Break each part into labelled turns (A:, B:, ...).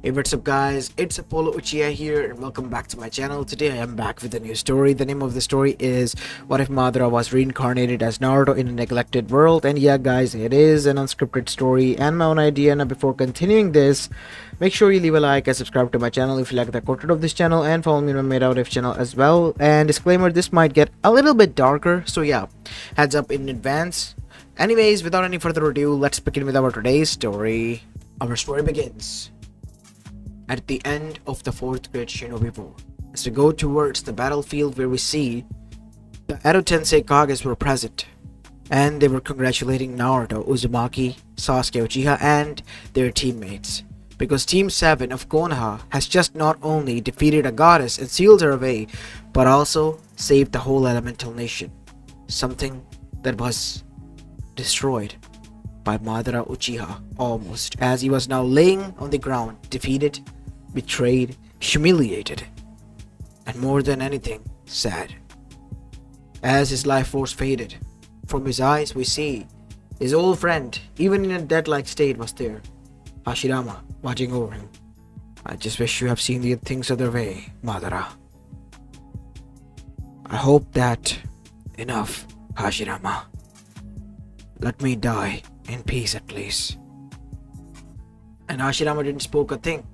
A: Hey, what's up guys, it's Apollo Uchiha here and welcome back to my channel. Today I am back with a new story. The name of the story is What If Madara Was Reincarnated as Naruto in a Neglected World. And yeah guys, it is an unscripted story and my own idea. Now before continuing this, make sure you leave a like and subscribe to my channel if you like the content of this channel, and follow me on my Made Out If channel as well. And disclaimer, this might get a little bit darker, so yeah, heads up in advance. Anyways, without any further ado, let's begin with our today's story. Our story begins at the end of the 4th Great Shinobi War, as we go towards the battlefield where we see the Edo Tensei Kages were present, and they were congratulating Naruto, Uzumaki, Sasuke Uchiha and their teammates, because Team 7 of Konoha has just not only defeated a goddess and sealed her away, but also saved the whole elemental nation, something that was destroyed by Madara Uchiha almost, as he was now laying on the ground, defeated, betrayed, humiliated, and more than anything, sad. As his life force faded from his eyes, we see his old friend, even in a dead-like state, was there, Hashirama, watching over him. I just wish you have seen the things other way, Madara. I hope that enough, Hashirama. Let me die in peace at least. And Hashirama didn't spoke a thing,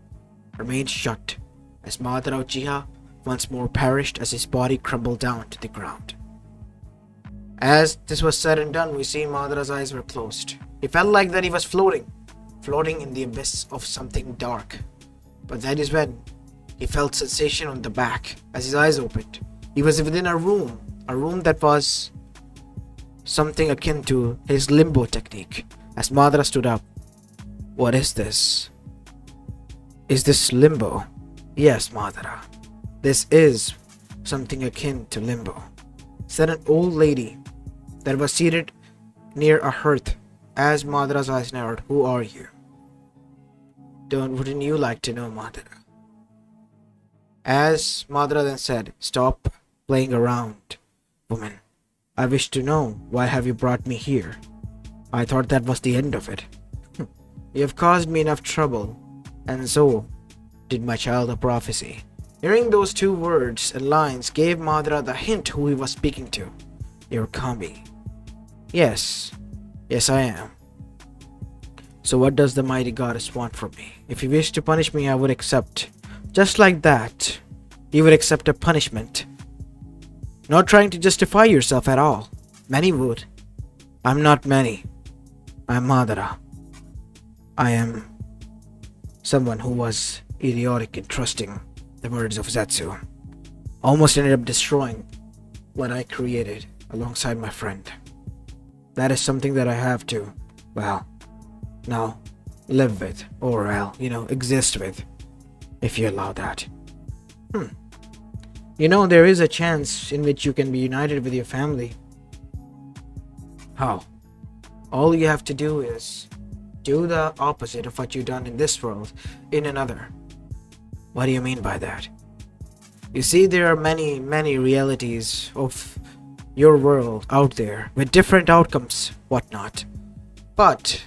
A: remained shut, as Madara Uchiha once more perished as his body crumbled down to the ground. As this was said and done, we see Madara's eyes were closed. He felt like that he was floating in the abyss of something dark. But that is when he felt sensation on the back as his eyes opened. He was within a room that was something akin to his limbo technique. As Madara stood up, "What is this? Is this limbo?" "Yes, Madara. This is something akin to limbo," said an old lady that was seated near a hearth. As Madara's eyes narrowed, "Who are you? Wouldn't you like to know, Madara?" As Madara then said, "Stop playing around, woman. I wish to know, why have you brought me here? I thought that was the end of it. You have caused me enough trouble, and so did my child of prophecy." Hearing those two words and lines gave Madara the hint who he was speaking to. "You're Kami." Yes, I am. "So what does the mighty goddess want from me? If you wish to punish me, I would accept." Just like that, you would accept a punishment, not trying to justify yourself at all. Many would. I'm not many. I'm Madara. I am someone who was idiotic in trusting the words of Zetsu. Almost ended up destroying what I created alongside my friend. That is something that I have to, well, now live with, or exist with, if you allow that. There is a chance in which you can be united with your family. How? All you have to do is do the opposite of what you've done in this world in another. What do you mean by that? You see, there are many realities of your world out there with different outcomes, whatnot. But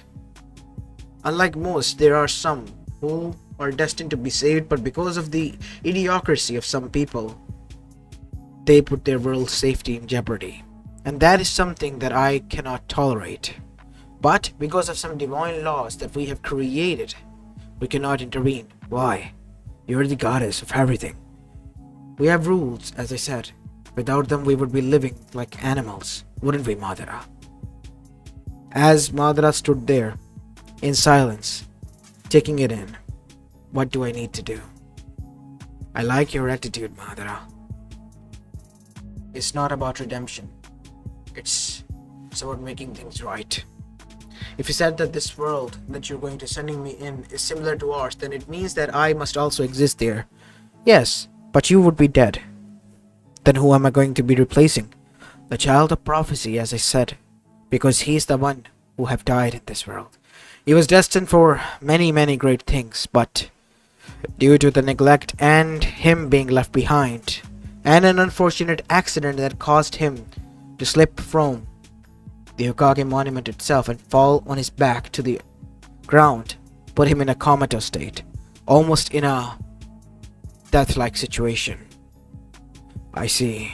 A: unlike most, there are some who are destined to be saved, but because of the idiocracy of some people, they put their world's safety in jeopardy. And that is something that I cannot tolerate. But because of some divine laws that we have created, we cannot intervene. Why? You're the goddess of everything. We have rules, as I said. Without them, we would be living like animals, wouldn't we, Madara? As Madara stood there, in silence, taking it in, what do I need to do? I like your attitude, Madara. It's not about redemption. It's about making things right. If you said that this world that you're going to sending me in is similar to ours, then it means that I must also exist there. Yes, but you would be dead. Then who am I going to be replacing? The child of prophecy, as I said, because he's the one who have died in this world. He was destined for many great things, but due to the neglect and him being left behind, and an unfortunate accident that caused him to slip from the Hokage monument itself and fall on his back to the ground, put him in a comatose state. almost in a death-like situation. I see.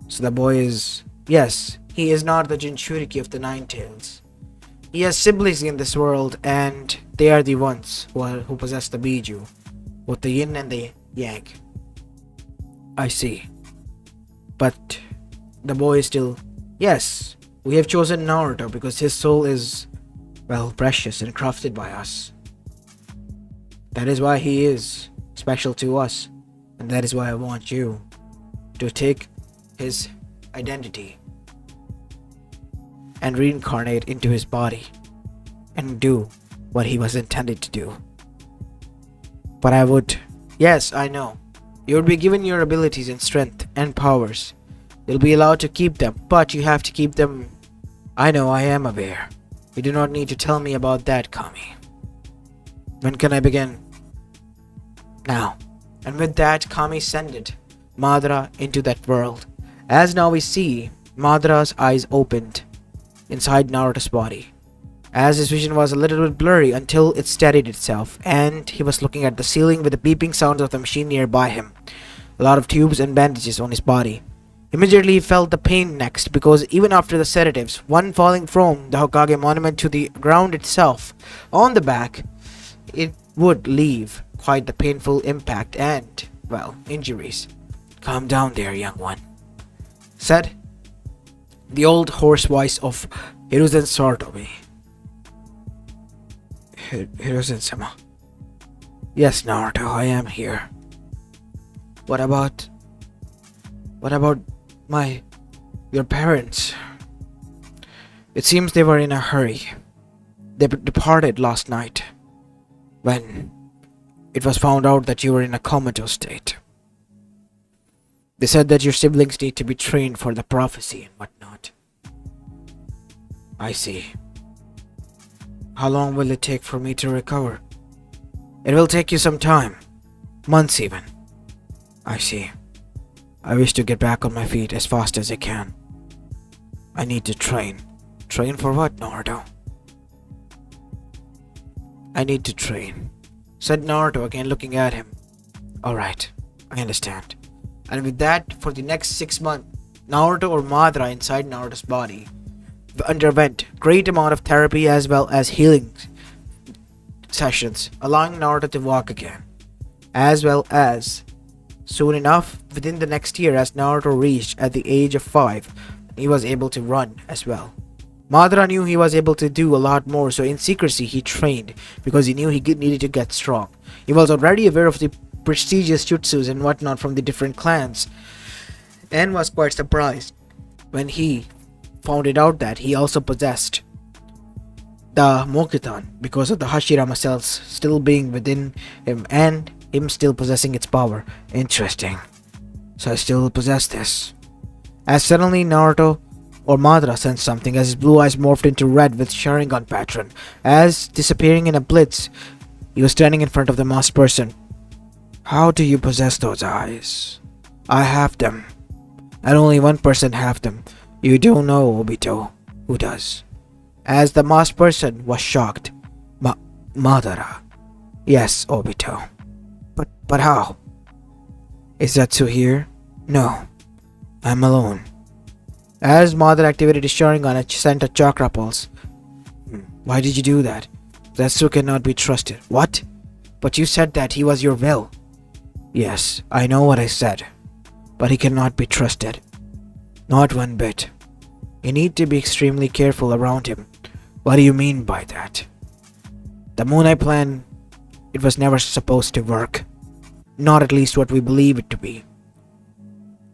A: So the boy is... Yes, he is not the Jinchuriki of the Nine Tails. He has siblings in this world, and they are the ones who possess the Biju, both the yin and the yang. I see. But the boy is still... Yes, we have chosen Naruto because his soul is, well, precious and crafted by us. That is why he is special to us, and that is why I want you to take his identity and reincarnate into his body and do what he was intended to do. But I would... Yes, I know. You would be given your abilities and strength and powers. You'll be allowed to keep them, but you have to keep them... I know, I am aware. You do not need to tell me about that, Kami. When can I begin? Now. And with that, Kami sended Madara into that world. As now we see, Madara's eyes opened inside Naruto's body, as his vision was a little bit blurry until it steadied itself, and he was looking at the ceiling with the beeping sounds of the machine nearby him. A lot of tubes and bandages on his body. Immediately he felt the pain next, because even after the sedatives, one falling from the Hokage monument to the ground itself, on the back, it would leave quite the painful impact and, well, injuries. Calm down there, young one, said the old hoarse voice of Hiruzen Sarutobi. Hiruzen-sama. Yes, Naruto, I am here. What about your parents? It seems they were in a hurry. They departed last night when it was found out that you were in a comatose state. They said that your siblings need to be trained for the prophecy and whatnot. I see. How long will it take for me to recover? It will take you some time. Months even. I see. I wish to get back on my feet as fast as I can. I need to train. Train for what, Naruto? I need to train, said Naruto again, looking at him. Alright, I understand. And with that, for the next 6 months, Naruto or Madara inside Naruto's body underwent great amount of therapy as well as healing sessions, allowing Naruto to walk again. As well as, soon enough, within the next year, as Naruto reached at the age of 5, he was able to run as well. Madara knew he was able to do a lot more, so in secrecy he trained because he knew he needed to get strong. He was already aware of the prestigious jutsus and whatnot from the different clans, and was quite surprised when he found it out that he also possessed the Mokutan because of the Hashirama cells still being within him and him still possessing its power. Interesting. So I still possess this. As suddenly Naruto or Madara sensed something as his blue eyes morphed into red with Sharingan pattern. As disappearing in a blitz, he was standing in front of the masked person. How do you possess those eyes? I have them. And only one person have them. You don't know, Obito. Who does? As the masked person was shocked. Madara. Yes, Obito. But how? Is Zetsu here? No. I'm alone. As Madara activated his Sharingan and sent a chakra pulse. Why did you do that? Zetsu cannot be trusted. What? But you said that he was your will. Yes, I know what I said. But he cannot be trusted. Not one bit. You need to be extremely careful around him. What do you mean by that? The Moon Eye plan, it was never supposed to work. Not at least what we believe it to be.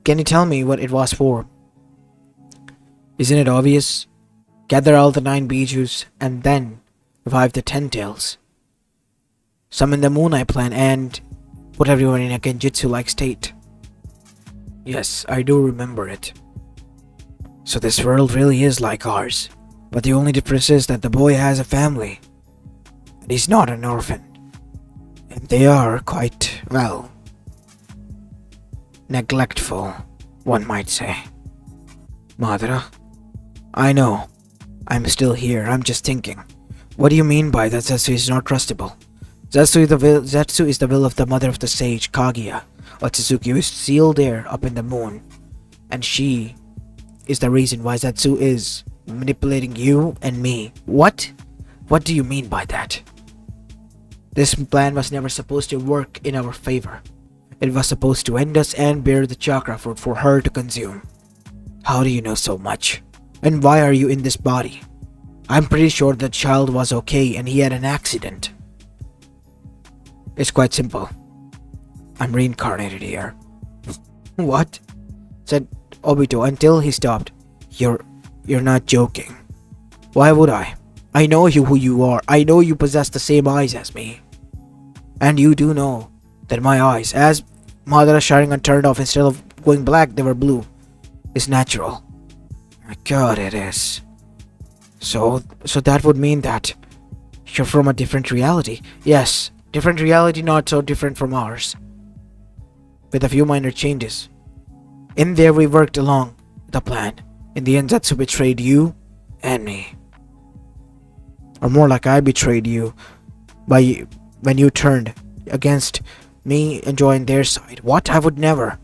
A: Can you tell me what it was for? Isn't it obvious? Gather all the 9 Bijus and then revive the 10 Tails. Summon the Moon Eye plan and put everyone in a Genjutsu-like state. Yes, I do remember it. So this world really is like ours. But the only difference is that the boy has a family. And he's not an orphan. And they are quite, well, neglectful, one might say. Madara? I know. I'm still here. I'm just thinking. What do you mean by that Zetsu is not trustable? Zetsu is the will of the mother of the sage, Kaguya. Otsutsuki is sealed there up in the moon. And she is the reason why Zetsu is manipulating you and me. What? What do you mean by that? This plan was never supposed to work in our favor. It was supposed to end us and bear the chakra fruit for her to consume. How do you know so much? And why are you in this body? I'm pretty sure the child was okay and he had an accident. It's quite simple. I'm reincarnated here. What? Said Obito until he stopped. You're not joking. Why would I? I know who you are. I know you possess the same eyes as me. And you do know that my eyes, as Madara Sharingan turned off instead of going black, they were blue, is natural. My God, it is. So that would mean that you're from a different reality. Yes, different reality, not so different from ours. With a few minor changes. In there we worked along the plan. In the end, Zetsu betrayed you and me. Or more like I betrayed you when you turned against me and joined their side. What? I would never.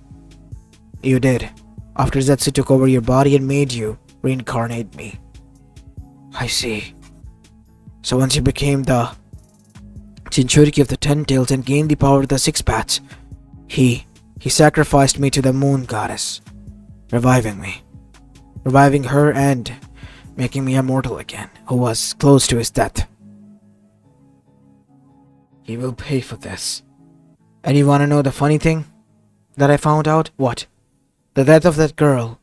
A: You did. After Zetsu took over your body and made you reincarnate me. I see. So once you became the Jinchuriki of the Ten Tails and gained the power of the Six Paths, he sacrificed me to the moon goddess, reviving me. Reviving her and making me immortal again, who was close to his death. He will pay for this. And you wanna know the funny thing that I found out? What? The death of that girl.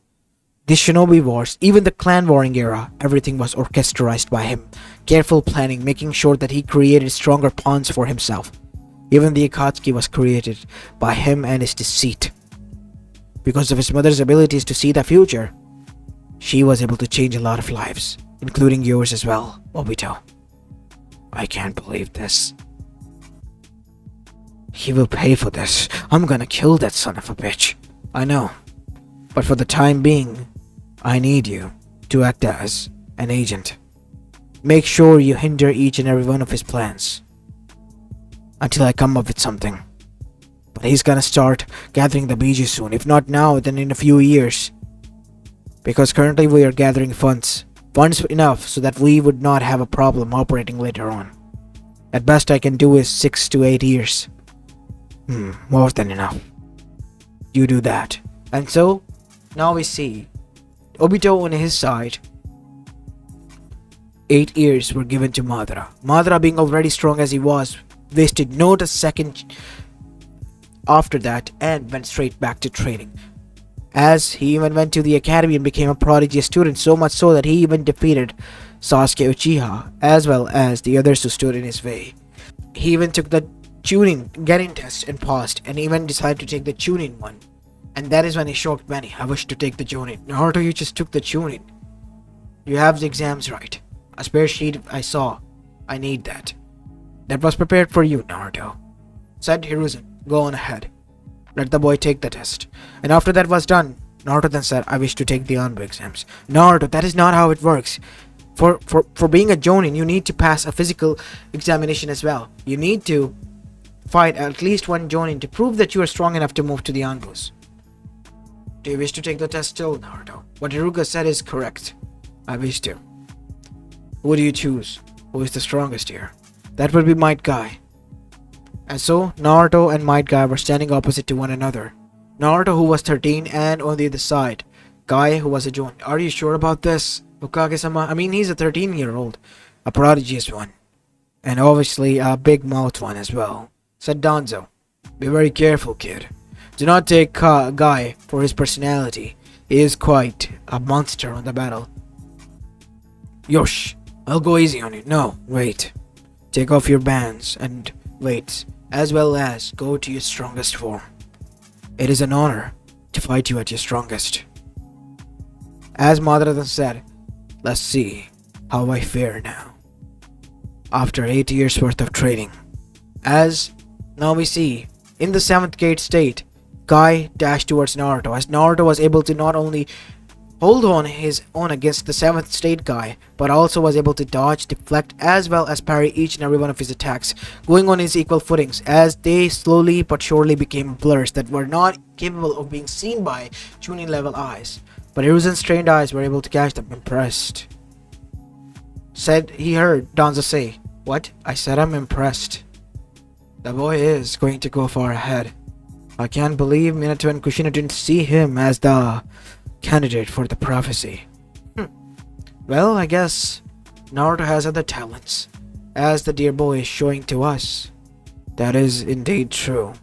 A: The shinobi wars, even the clan warring era, everything was orchestrated by him. Careful planning, making sure that he created stronger pawns for himself. Even the Akatsuki was created by him and his deceit. Because of his mother's abilities to see the future, she was able to change a lot of lives, including yours as well, Obito. I can't believe this. He will pay for this. I'm gonna kill that son of a bitch. I know. But for the time being, I need you to act as an agent. Make sure you hinder each and every one of his plans. Until I come up with something. But he's gonna start gathering the Biju soon. If not now, then in a few years. Because currently we are gathering funds. Funds enough so that we would not have a problem operating later on. At best I can do is 6 to 8 years. More than enough. You do that. And so, now we see Obito on his side. 8 years were given to Madara. Madara, being already strong as he was, wasted not a second after that and went straight back to training. As he even went to the academy and became a prodigy student, so much so that he even defeated Sasuke Uchiha as well as the others who stood in his way. He even took the getting test and passed, and even decided to take the Chunin one. And that is when he shocked many. I wish to take the Chunin. Naruto, you just took the Chunin. You have the exams right. A spare sheet I saw. I need that. That was prepared for you, Naruto. Said Hiruzen, go on ahead. Let the boy take the test. And after that was done, Naruto then said, I wish to take the Anbu exams. Naruto, that is not how it works. For being a Jonin, you need to pass a physical examination as well. You need to fight at least one Jonin to prove that you are strong enough to move to the Anbus. Do you wish to take the test still, Naruto? What Iruka said is correct. I wish to. Who do you choose? Who is the strongest here? That would be Might Guy. And so, Naruto and Might Guy were standing opposite to one another. Naruto, who was 13, and on the other side, Guy, who was a Jonin. Are you sure about this, Hokage-sama? I mean, he's a 13-year-old. A prodigious one. And obviously a big-mouthed one as well. Said Danzo. Be very careful, kid. Do not take Guy for his personality. He is quite a monster on the battle. Yosh, I'll go easy on you. No, wait. Take off your bands and weights, as well as go to your strongest form. It is an honor to fight you at your strongest. As Madara then said, let's see how I fare now. After 8 years worth of training. As now we see, in the 7th gate state, Guy dashed towards Naruto, as Naruto was able to not only hold on his own against the 7th state guy, but also was able to dodge, deflect, as well as parry each and every one of his attacks, going on his equal footings as they slowly but surely became blurs that were not capable of being seen by tuning level eyes. But Hiruzen's trained eyes were able to catch them. Impressed. Said he heard Danzo say, "What? I said I'm impressed. The boy is going to go far ahead. I can't believe Minato and Kushina didn't see him as the candidate for the prophecy." Well, I guess Naruto has other talents, as the dear boy is showing to us. That is indeed true.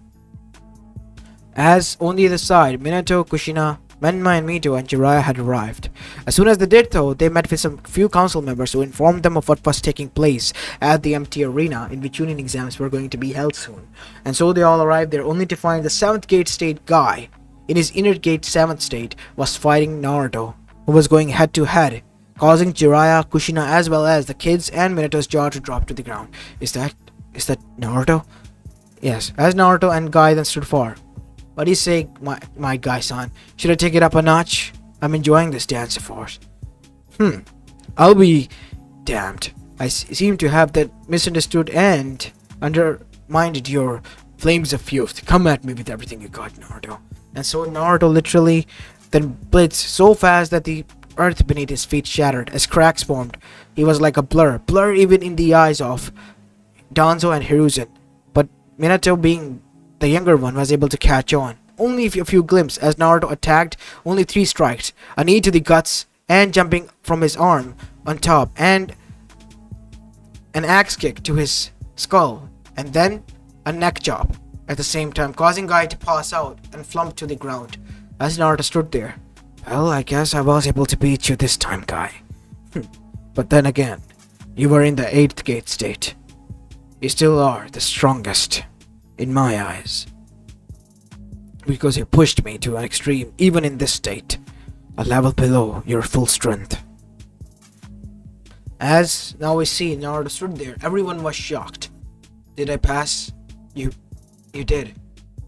A: As on the other side, Minato, Kushina, Menma and Mito and Jiraiya had arrived. As soon as they did though, they met with some few council members who informed them of what was taking place at the empty arena in which Chunin exams were going to be held soon. And so they all arrived there only to find the 7th gate state guy in his inner gate 7th state was fighting Naruto, who was going head to head, causing Jiraiya, Kushina as well as the kids and Minato's jaw to drop to the ground. Is that Naruto? Yes, as Naruto and Guy then stood far. What do you say, my guy-san? Should I take it up a notch? I'm enjoying this dance of ours. I'll be damned. I seem to have that misunderstood and undermined your flames of youth. Come at me with everything you got, Naruto. And so Naruto literally then blitzed so fast that the earth beneath his feet shattered as cracks formed. He was like a blur even in the eyes of Danzo and Hiruzen. But Minato, being the younger one, was able to catch on. Only a few glimpses as Naruto attacked, only 3 strikes, a knee to the guts and jumping from his arm on top, and an axe kick to his skull, and then a neck chop at the same time, causing Guy to pass out and flump to the ground as Naruto stood there. Well, I guess I was able to beat you this time, Guy. But then again, you were in the 8th gate state. You still are the strongest in my eyes, because you pushed me to an extreme even in this state, a level below your full strength. As now we see Naruto stood there, everyone was shocked. Did I pass? You did.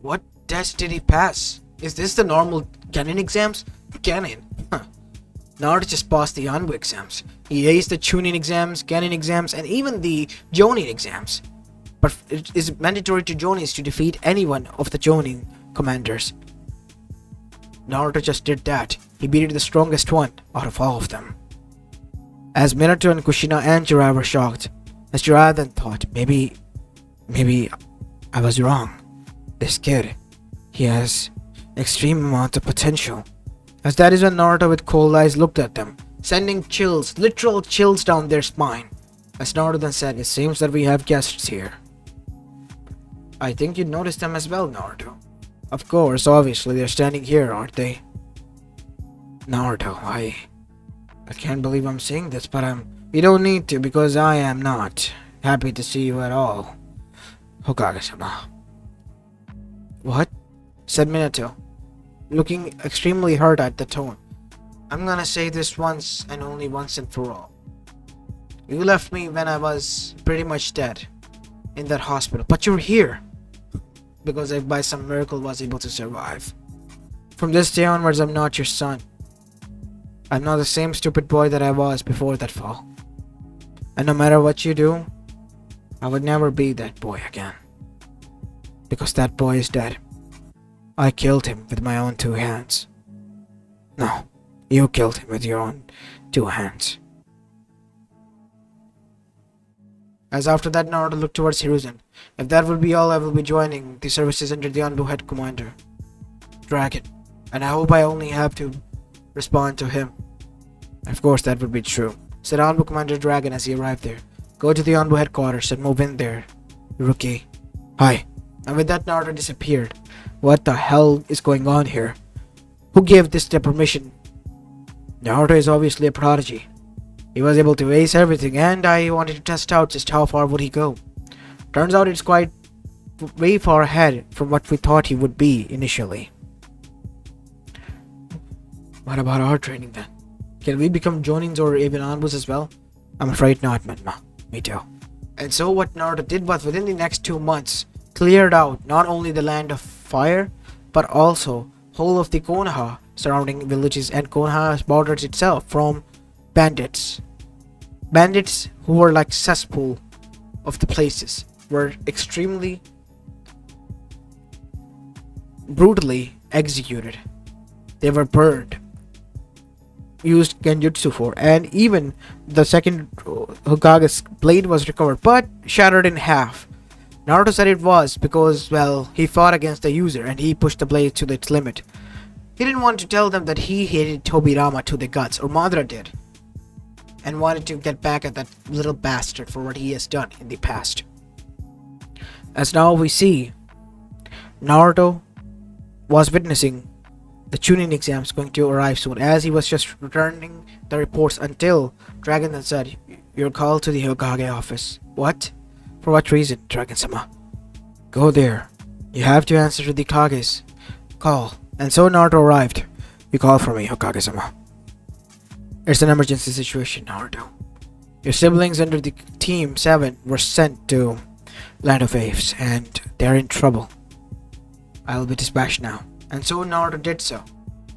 A: What test did he pass? Is this the normal Genin exams? Genin? Naruto just passed the Anbu exams. He aced the Chunin exams, Genin exams, and even the Jonin exams. But it is mandatory to Jonins to defeat anyone of the Jonin commanders. Naruto just did that. He beat the strongest one out of all of them. As Minato and Kushina and Jiraiya were shocked, as Jiraiya then thought, maybe I was wrong. This kid, he has extreme amount of potential. As that is when Naruto with cold eyes looked at them, sending chills, literal chills down their spine. As Naruto then said, it seems that we have guests here. I think you noticed them as well, Naruto. Of course, obviously, they're standing here, aren't they? Naruto, I can't believe I'm saying this, but you don't need to, because I am not happy to see you at all. Hokage-sama. What? Said Minato, looking extremely hurt at the tone. I'm gonna say this once and only once and for all. You left me when I was pretty much dead in that hospital, but you're here because I by some miracle was able to survive. From this day onwards, I'm not your son. I'm not the same stupid boy that I was before that fall. And no matter what you do, I would never be that boy again. Because that boy is dead. I killed him with my own 2 hands. No, you killed him with your own 2 hands. As after that, Naruto looked towards Hiruzen. If that will be all, I will be joining the services under the Anbu head commander, Dragon. And I hope I only have to respond to him. Of course, that would be true, said Anbu Commander Dragon as he arrived there. Go to the Anbu headquarters and move in there, rookie. Hi. And with that, Naruto disappeared. What the hell is going on here? Who gave this the permission? Naruto is obviously a prodigy. He was able to ace everything, and I wanted to test out just how far would he go. Turns out it's quite way far ahead from what we thought he would be initially. What about our training then? Can we become Jonins or even Anbus as well? I'm afraid not, Menma. Me too. And so what Naruto did was within the next 2 months, cleared out not only the land of fire, but also whole of the Konoha surrounding villages and Konoha borders itself from bandits. Bandits who were like cesspool of the places were extremely brutally executed. They were burned, used genjutsu for, and even the second Hokage's blade was recovered but shattered in half. Naruto said it was because, well, he fought against the user and he pushed the blade to its limit. He didn't want to tell them that he hated Tobirama to the guts, or Madara did, and wanted to get back at that little bastard for what he has done in the past. As now we see, Naruto was witnessing the Chunin exams going to arrive soon, as he was just returning the reports until Dragon then said, "You're called to the Hokage office." "What? For what reason, Dragon-sama?" "Go there. You have to answer to the Kage's call." And so Naruto arrived. "You call for me, Hokage-sama." "It's an emergency situation, Naruto. Your siblings under the Team 7 were sent to Land of Apes, and they're in trouble. I'll be dispatched now." And so Naruto did so.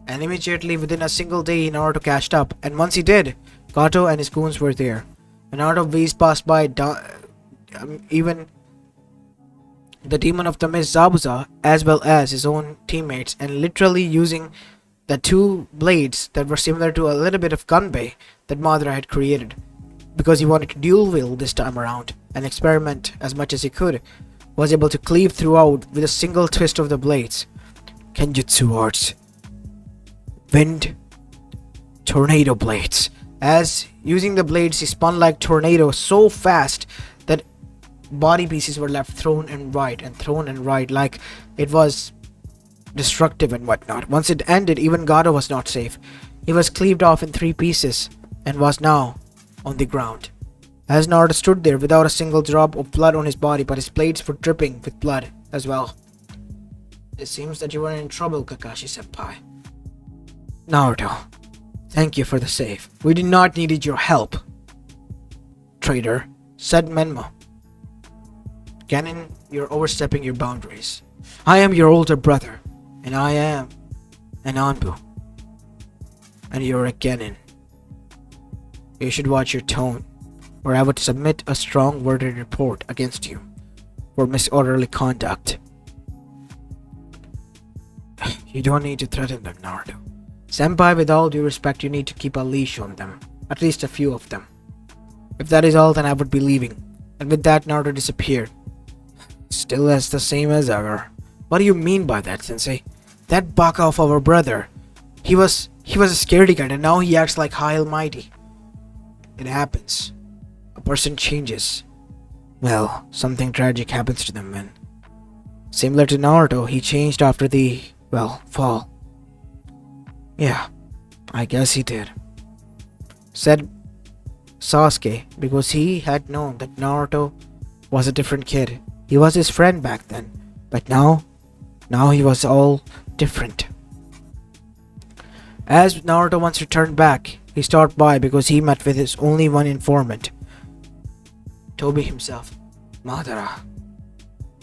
A: And immediately within a single day, Naruto cashed up. And once he did, Kato and his goons were there. And Naruto whizzed past by even the demon of the mist Zabuza, as well as his own teammates, and literally using the two blades that were similar to a little bit of Gunbei that Madara had created, because he wanted to dual wield this time around and experiment as much as he could, was able to cleave throughout with a single twist of the blades. Kenjutsu arts. Wind tornado blades. As using the blades, he spun like tornado so fast that body pieces were left thrown and right like it was destructive and whatnot. Once it ended, even Gato was not safe. He was cleaved off in 3 pieces and was now on the ground. As Naruto stood there without a single drop of blood on his body, but his blades were dripping with blood as well. "It seems that you were in trouble, Kakashi-senpai." "Naruto, thank you for the save. We did not need your help." "Traitor," said Menmo. "Genin, you're overstepping your boundaries. I am your older brother, and I am an Anbu. And you're a Genin. You should watch your tone, or I would submit a strong worded report against you for disorderly conduct." "You don't need to threaten them, Naruto. Senpai, with all due respect, you need to keep a leash on them. At least a few of them. If that is all, then I would be leaving." And with that, Naruto disappeared. "Still as the same as ever." "What do you mean by that, Sensei? That baka of our brother. He was a scaredy cat, and now he acts like high almighty." "It happens. A person changes. Well, something tragic happens to them, man. Similar to Naruto, he changed after the, well, fall." "Yeah, I guess he did," said Sasuke, because he had known that Naruto was a different kid. He was his friend back then, but now he was all different. As Naruto once returned back, he stopped by because he met with his only one informant, Toby himself. "Madara,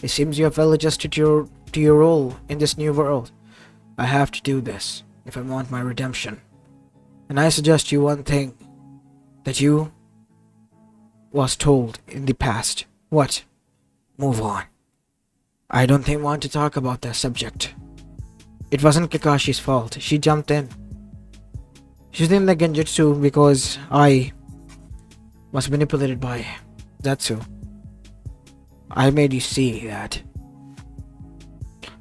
A: it seems you have well adjusted to your role in this new world. I have to do this if I want my redemption. And I suggest you one thing that you was told in the past." "What?" "Move on. I don't want to talk about that subject. It wasn't Kakashi's fault. She jumped in. She didn't like genjutsu because I was manipulated by Zetsu. I made you see that."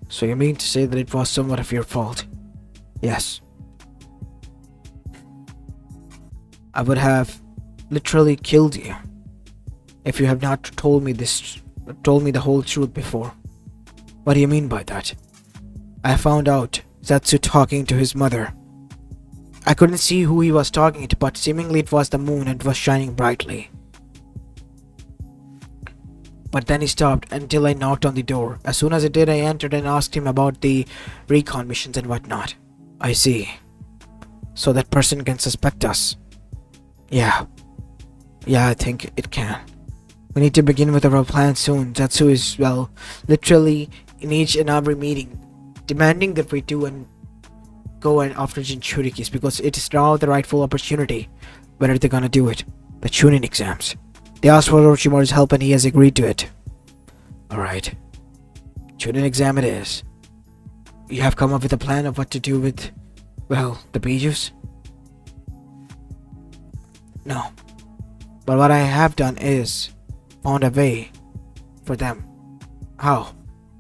A: "So you mean to say that it was somewhat of your fault?" "Yes. I would have literally killed you if you have not told me the whole truth before." "What do you mean by that?" "I found out Zetsu talking to his mother. I couldn't see who he was talking to, but seemingly it was the moon and it was shining brightly. But then he stopped until I knocked on the door. As soon as it did, I entered and asked him about the recon missions and whatnot." "I see. So that person can suspect us." Yeah, I think it can. We need to begin with our plan soon. Zetsu is, well, literally in each and every meeting, demanding that we do go and after Jinchurikis because it is now the rightful opportunity. When are they gonna do it? The Chunin exams. They asked for Orochimaru's help and he has agreed to it. Alright. Chunin exam it is. You have come up with a plan of what to do with, well, the Bijus? No. But what I have done is found a way for them. How?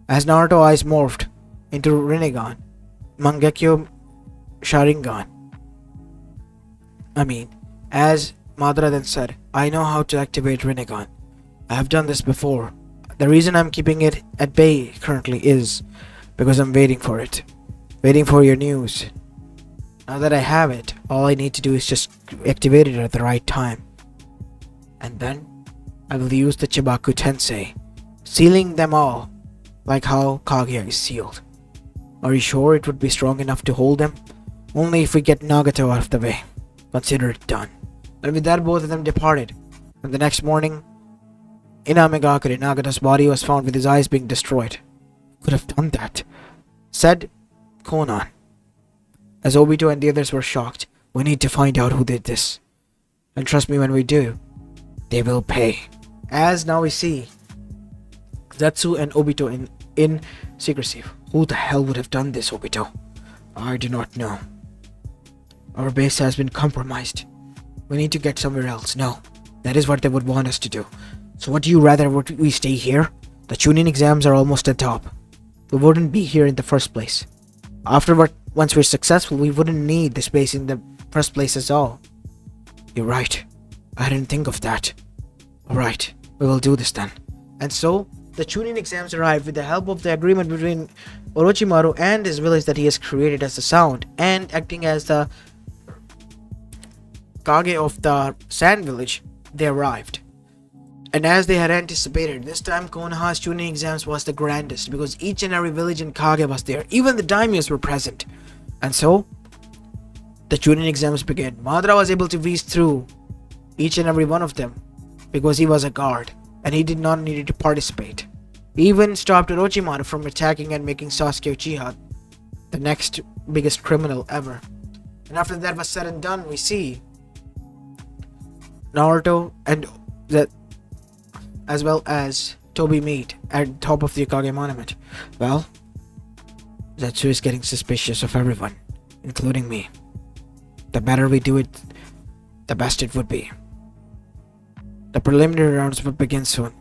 A: As Naruto eyes morphed into Rinnegan, Mangekyo Sharingan. As Madara then said, I know how to activate Rinnegan. I have done this before. The reason I'm keeping it at bay currently is because I'm waiting for it. Waiting for your news. Now that I have it, all I need to do is just activate it at the right time. And then, I will use the Chibaku Tensei, sealing them all, like how Kaguya is sealed. Are you sure it would be strong enough to hold them? Only if we get Nagato out of the way. Consider it done. And with that, both of them departed. And the next morning, in Amegakure, Nagato's body was found with his eyes being destroyed. Could have done that, said Konan. As Obito and the others were shocked, we need to find out who did this. And trust me, when we do, they will pay. As now we see Zetsu and Obito in secrecy. Who the hell would have done this, Obito? I do not know. Our base has been compromised. We need to get somewhere else. No, that is what they would want us to do. So what do you rather we stay here? The Chunin exams are almost at top. We wouldn't be here in the first place. Afterward, once we're successful, we wouldn't need this base in the first place at all. You're right. I didn't think of that. Alright, we will do this then. And so, the Chunin exams arrived with the help of the agreement between Orochimaru and his village that he has created as the Sound, and acting as the Kage of the Sand Village, they arrived. And as they had anticipated, this time Konoha's Chunin exams was the grandest because each and every village in Kage was there. Even the daimyos were present. And so, the Chunin exams began. Madara was able to whiz through each and every one of them because he was a guard and he did not need to participate. He even stopped Orochimaru from attacking and making Sasuke Uchiha the next biggest criminal ever. And after that was said and done, we see Naruto and as well as Toby meet at the top of the Hokage monument. Well, Zetsu is getting suspicious of everyone, including me. The better we do it, the best it would be. The preliminary rounds will begin soon.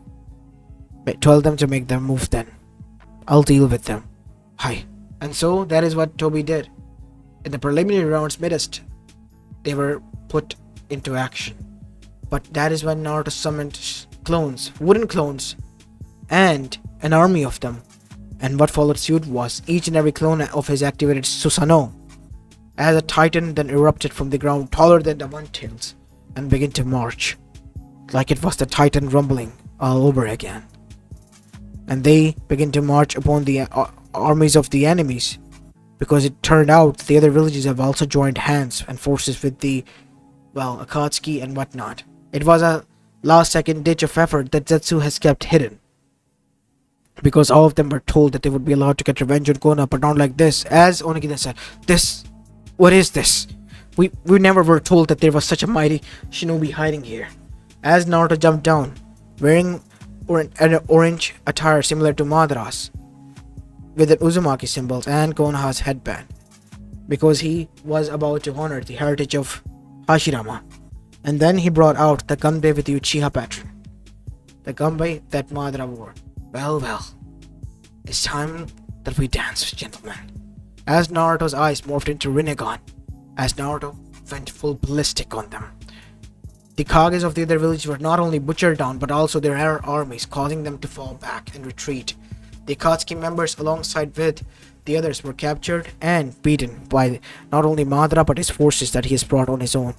A: Tell them to make their move then. I'll deal with them. Hi. And so that is what Toby did. In the preliminary rounds midst, they were put into action. But that is when Naruto summoned clones, wooden clones, and an army of them. And what followed suit was each and every clone of his activated Susanoo, as a titan then erupted from the ground taller than the One Tails and began to march, like it was the titan rumbling all over again. And they began to march upon the armies of the enemies, because it turned out the other villages have also joined hands and forces with the, Akatsuki and whatnot. It was a last second ditch of effort that Zetsu has kept hidden, because all of them were told that they would be allowed to get revenge on Konoha, but not like this. As Onigiri said, what is this? We never were told that there was such a mighty shinobi hiding here. As Naruto jumped down, wearing an orange attire similar to Madara's, with the Uzumaki symbols and Konoha's headband, because he was about to honor the heritage of Hashirama. And then he brought out the gunblade with the Uchiha pattern, the gunblade that Madara wore. Well, it's time that we dance, gentlemen. As Naruto's eyes morphed into Rinnegan, as Naruto went full ballistic on them. The Kages of the other village were not only butchered down, but also their armies, causing them to fall back and retreat. The Akatsuki members, alongside with the others, were captured and beaten by not only Madara, but his forces that he has brought on his own,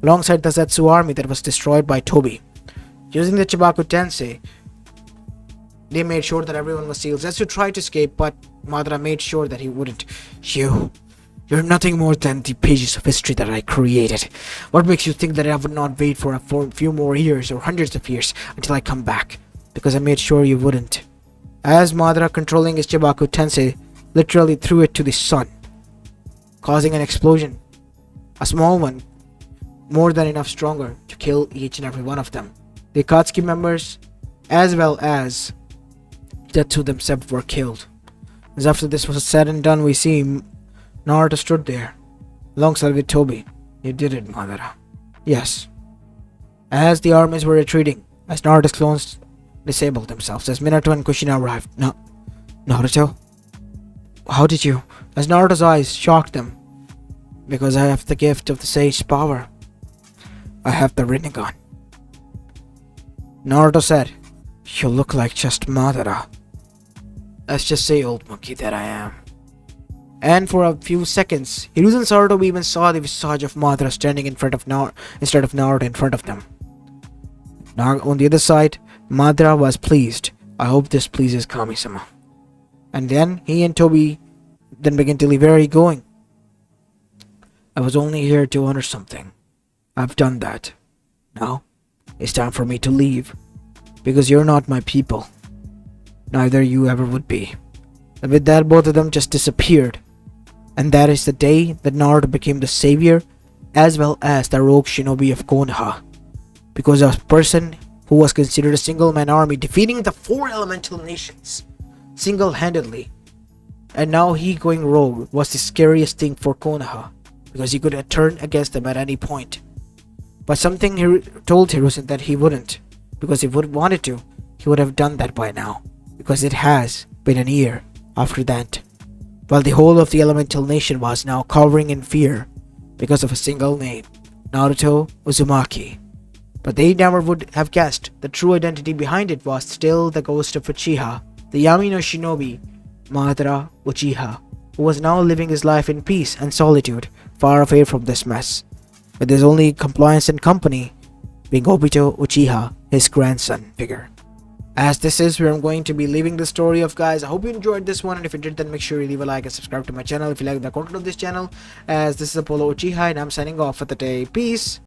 A: alongside the Zetsu army that was destroyed by Toby. Using the Chibaku Tensei, they made sure that everyone was sealed. Zetsu tried to escape, but Madara made sure that he wouldn't. You're nothing more than the pages of history that I created. What makes you think that I would not wait for a few more years or hundreds of years until I come back? Because I made sure you wouldn't. As Madara, controlling his Chibaku Tensei, literally threw it to the sun. causing an explosion. A small one, more than enough stronger to kill each and every one of them. The Akatsuki members, as well as the two themselves, were killed. As after this was said and done, we see Naruto stood there, alongside with Toby. You did it, Madara. Yes. As the armies were retreating, as Naruto's clones disabled themselves, as Minato and Kushina arrived. Naruto? How did you? As Naruto's eyes shocked them. Because I have the gift of the Sage's power. I have the Rinnegan. Naruto said, You look like just Madara. Let's just say, old monkey, that I am. And for a few seconds, Hiruzen and Sarutobi even saw the visage of Madara standing in front of instead of Naruto in front of them. Now, on the other side, Madara was pleased. I hope this pleases Kami-sama. And then he and Toby then began to leave. Where are you going? I was only here to honor something. I've done that. Now, it's time for me to leave. Because you're not my people. Neither you ever would be. And with that, both of them just disappeared. And that is the day that Naruto became the savior, as well as the rogue shinobi of Konoha. Because a person who was considered a single-man army defeating the 4 elemental nations single-handedly. And now he going rogue was the scariest thing for Konoha. Because he could turn against them at any point. But something he told Hiruzen that he wouldn't. Because if he would wanted to, he would have done that by now. Because it has been an year after that. While the whole of the elemental nation was now cowering in fear because of a single name, Naruto Uzumaki. But they never would have guessed the true identity behind it was still the ghost of Uchiha, the Yami no Shinobi, Madara Uchiha, who was now living his life in peace and solitude, far away from this mess, with his only compliance and company being Obito Uchiha, his grandson figure. As this is where I'm going to be leaving the story of, guys. I hope you enjoyed this one, and if you did, then make sure you leave a like and subscribe to my channel if you like the content of this channel. As this is Apollo Uchiha, and I'm signing off for the day. Peace.